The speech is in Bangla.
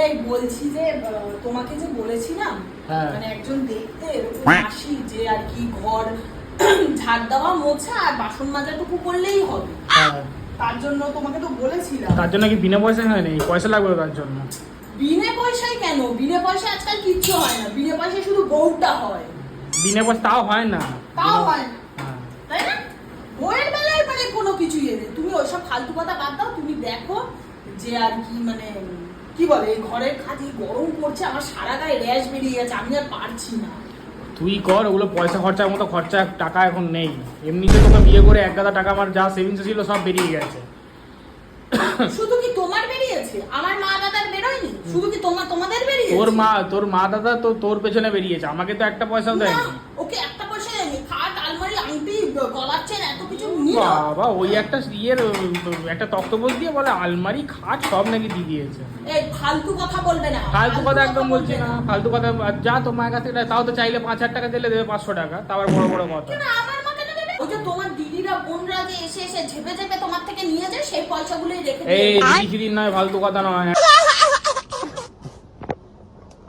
এই বলছি যে তোমাকে যে বলেছিলাম মানে একজন দেখতে এরকম আসি যে আর কি ঘর ঝাড় দেওয়া মোছা আর বাসন মাজাটুকু করলেই হবে। তার জন্য তোমাকে তো বলেছিলাম। তার জন্য কি বিনা পয়সায় হয় না? পয়সা লাগবে তার জন্য? বিনা পয়সায় কেন? বিনা পয়সায় আজকাল কিচ্ছু হয় না, বিনা পয়সায় শুধু বউটা হয়। বিনা পয়সা তাও হয় না, তাও হয় না, তাই না? বউয়ের বেলায় মানে কোনো কিছুই নেই। তুমি ওইসব ফালতু কথা বাদ দাও, তুমি দেখো যে আর কি মানে কি বলে এই ঘরের কাজে গরম করছে, আমার সারা গায়ে র্যাশ বেরিয়ে গেছে, আমি আর পারছি না। তুই কর ওগুলো, পয়সা খরচার মতো খরচা টাকা এখন নেই। এমনিতে তোকে বিয়ে করে 1,000 টাকা আমার যা সেভিংস ছিল সব বেরিয়ে গেছে। শুধু কি তোমার বেরিয়েছে? আমার মা দাদার বেরোয়নি? শুধু কি তোমাদের বেরিয়েছে? তোর মা দাদা তো তোর পেছনে বেরিয়েছে, আমাকে তো একটা পয়সাও দেয়নি। ওকে একটা পয়সা দেয়নি? খাট আলমারি আংটি গলার চেন এত কিছু নিল বাবা, ওই একটা একটা তক্তপোষ দিয়ে বলে আলমারি খাট সব নাকি দিয়ে দিয়েছে। এই ফালতু কথা বলবে না, ফালতু কথা একদম বলছি না, ফালতু কথা। যা তোমার কাছ থেকে তাও তো চাইলে 5,000 টাকা দিলে দেবে 500 টাকা, তারপর বড় বড় কথা। কেন আমার মা কেন দেবে? ওই যে তোমার দিদিরা বোনরা যে এসে ঝেপে ঝেপে তোমার থেকে নিয়ে যায়, সেই পয়সাগুলোই রেখে এই দিয়ে বেশি দিন নয়, ফালতু কথা নয়।